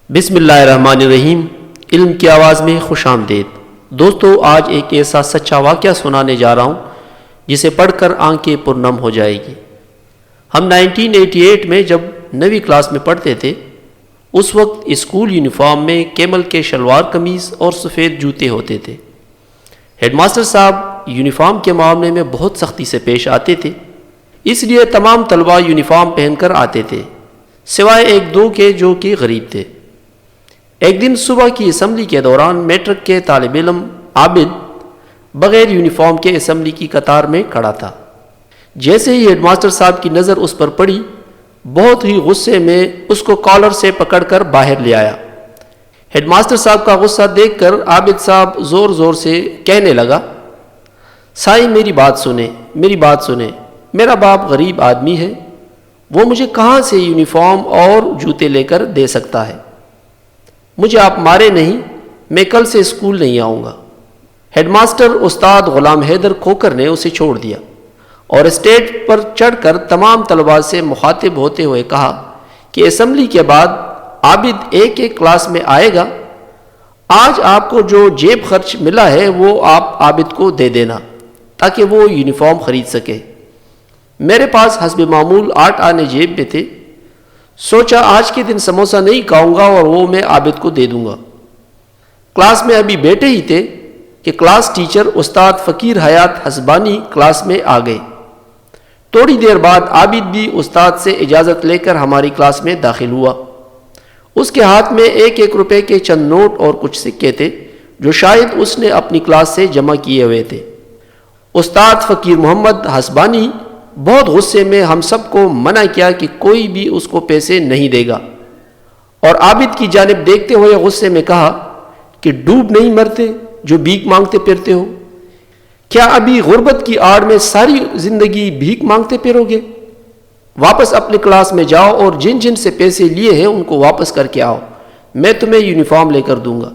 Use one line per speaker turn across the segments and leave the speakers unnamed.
بسم اللہ الرحمن الرحیم۔ علم کی آواز میں خوش آمدید دوستو، آج ایک ایسا سچا واقعہ سنانے جا رہا ہوں جسے پڑھ کر آنکھیں پرنم ہو جائے گی۔ ہم 1988 میں جب 9ویں کلاس میں پڑھتے تھے، اس وقت اسکول یونیفارم میں کیمل کے شلوار قمیض اور سفید جوتے ہوتے تھے۔ ہیڈ ماسٹر صاحب یونیفارم کے معاملے میں بہت سختی سے پیش آتے تھے، اس لیے تمام طلباء یونیفارم پہن کر آتے تھے، سوائے ایک دو کے جو کہ غریب تھے۔ ایک دن صبح کی اسمبلی کے دوران میٹرک کے طالب علم عابد بغیر یونیفارم کے اسمبلی کی قطار میں کھڑا تھا۔ جیسے ہی ہیڈ ماسٹر صاحب کی نظر اس پر پڑی، بہت ہی غصے میں اس کو کالر سے پکڑ کر باہر لے آیا۔ ہیڈ ماسٹر صاحب کا غصہ دیکھ کر عابد صاحب زور زور سے کہنے لگا، سائی میری بات سنیں، میرا باپ غریب آدمی ہے، وہ مجھے کہاں سے یونیفارم اور جوتے لے کر دے سکتا ہے؟ مجھے آپ مارے نہیں، میں کل سے اسکول نہیں آؤں گا۔ ہیڈ ماسٹر استاد غلام حیدر کھوکر نے اسے چھوڑ دیا اور اسٹیج پر چڑھ کر تمام طلباء سے مخاطب ہوتے ہوئے کہا کہ اسمبلی کے بعد عابد ایک کلاس میں آئے گا، آج آپ کو جو جیب خرچ ملا ہے وہ آپ عابد کو دے دینا تاکہ وہ یونیفارم خرید سکے۔ میرے پاس حسب معمول 8 آنے جیب میں تھے، سوچا آج کے دن سموسہ نہیں کھاؤں گا اور وہ میں عابد کو دے دوں گا۔ کلاس میں ابھی بیٹھے ہی تھے کہ کلاس ٹیچر استاد فقیر حیات حسبانی کلاس میں آ گئے۔ تھوڑی دیر بعد عابد بھی استاد سے اجازت لے کر ہماری کلاس میں داخل ہوا۔ اس کے ہاتھ میں 1 روپے کے چند نوٹ اور کچھ سکے تھے جو شاید اس نے اپنی کلاس سے جمع کیے ہوئے تھے۔ استاد فقیر محمد حسبانی بہت غصے میں ہم سب کو منع کیا کہ کوئی بھی اس کو پیسے نہیں دے گا، اور عابد کی جانب دیکھتے ہوئے غصے میں کہا کہ ڈوب نہیں مرتے جو بھیک مانگتے پھرتے ہو؟ کیا ابھی غربت کی آڑ میں ساری زندگی بھیک مانگتے پھرو گے؟ واپس اپنے کلاس میں جاؤ اور جن جن سے پیسے لیے ہیں ان کو واپس کر کے آؤ، میں تمہیں یونیفارم لے کر دوں گا۔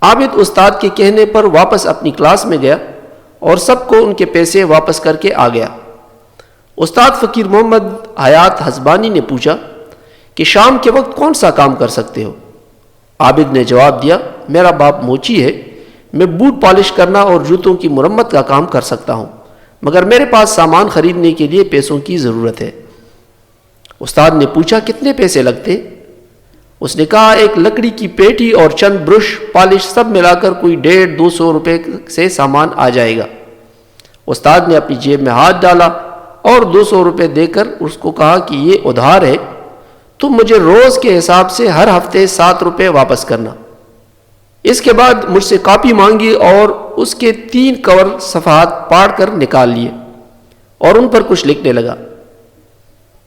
عابد استاد کے کہنے پر واپس اپنی کلاس میں گیا اور سب کو ان کے پیسے واپس کر کے آ گیا۔ استاد فقیر محمد حیات حسبانی نے پوچھا کہ شام کے وقت کون سا کام کر سکتے ہو؟ عابد نے جواب دیا، میرا باپ موچی ہے، میں بوٹ پالش کرنا اور جوتوں کی مرمت کا کام کر سکتا ہوں، مگر میرے پاس سامان خریدنے کے لیے پیسوں کی ضرورت ہے۔ استاد نے پوچھا کتنے پیسے لگتے؟ اس نے کہا ایک لکڑی کی پیٹی اور چند برش پالش سب ملا کر کوئی 150-200 روپے سے سامان آ جائے گا۔ استاد نے اپنی جیب میں ہاتھ ڈالا اور 200 روپے دے کر اس کو کہا کہ یہ ادھار ہے، تم مجھے روز کے حساب سے ہر ہفتے 7 روپے واپس کرنا۔ اس کے بعد مجھ سے کاپی مانگی اور اس کے 3 کور صفحات پاڑ کر نکال لیے اور ان پر کچھ لکھنے لگا۔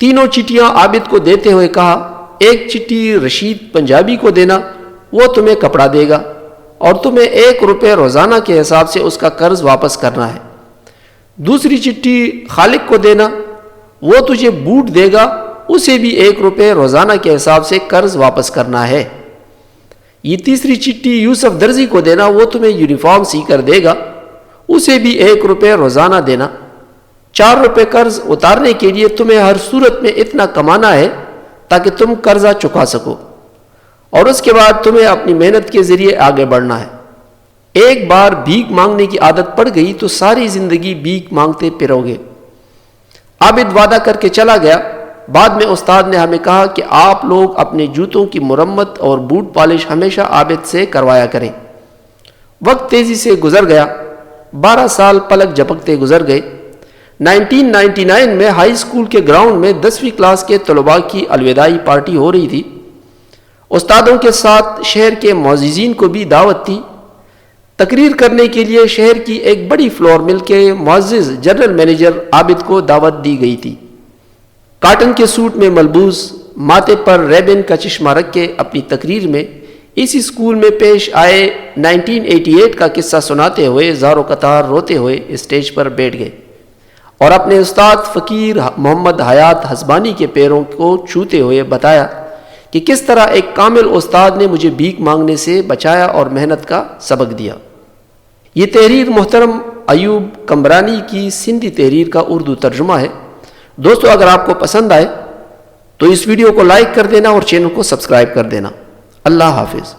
تینوں چٹیاں عابد کو دیتے ہوئے کہا، ایک چٹھی رشید پنجابی کو دینا، وہ تمہیں کپڑا دے گا اور تمہیں 1 روپے روزانہ کے حساب سے اس کا قرض واپس کرنا ہے۔ دوسری چٹھی خالق کو دینا، وہ تجھے بوٹ دے گا، اسے بھی 1 روپے روزانہ کے حساب سے قرض واپس کرنا ہے۔ یہ تیسری چٹھی یوسف درزی کو دینا، وہ تمہیں یونیفارم سی کر دے گا، اسے بھی 1 روپے روزانہ دینا۔ 4 روپے قرض اتارنے کے لیے تمہیں ہر صورت میں اتنا کمانا ہے تاکہ تم قرضہ چکا سکو، اور اس کے بعد تمہیں اپنی محنت کے ذریعے آگے بڑھنا ہے۔ ایک بار بھیک مانگنے کی عادت پڑ گئی تو ساری زندگی بھیک مانگتے پھرو گے۔ عابد وعدہ کر کے چلا گیا۔ بعد میں استاد نے ہمیں کہا کہ آپ لوگ اپنے جوتوں کی مرمت اور بوٹ پالش ہمیشہ عابد سے کروایا کریں۔ وقت تیزی سے گزر گیا، 12 سال پلک جھپکتے گزر گئے۔ 1999 میں ہائی اسکول کے گراؤنڈ میں 10ویں کلاس کے طلباء کی الوداعی پارٹی ہو رہی تھی۔ استادوں کے ساتھ شہر کے معززین کو بھی دعوت تھی۔ تقریر کرنے کے لیے شہر کی ایک بڑی فلور مل کے معزز جنرل مینیجر عابد کو دعوت دی گئی تھی۔ کاٹن کے سوٹ میں ملبوس، ماتھے پر ریبن کا چشمہ رکھ کے اپنی تقریر میں اسی اسکول میں پیش آئے 1988 کا قصہ سناتے ہوئے زارو قطار روتے ہوئے اسٹیج پر بیٹھ گئے اور اپنے استاد فقیر محمد حیات حسبانی کے پیروں کو چھوتے ہوئے بتایا کہ کس طرح ایک کامل استاد نے مجھے بھیک مانگنے سے بچایا اور محنت کا سبق دیا۔ یہ تحریر محترم ایوب کمبرانی کی سندھی تحریر کا اردو ترجمہ ہے۔ دوستو، اگر آپ کو پسند آئے تو اس ویڈیو کو لائک کر دینا اور چینل کو سبسکرائب کر دینا۔ اللہ حافظ.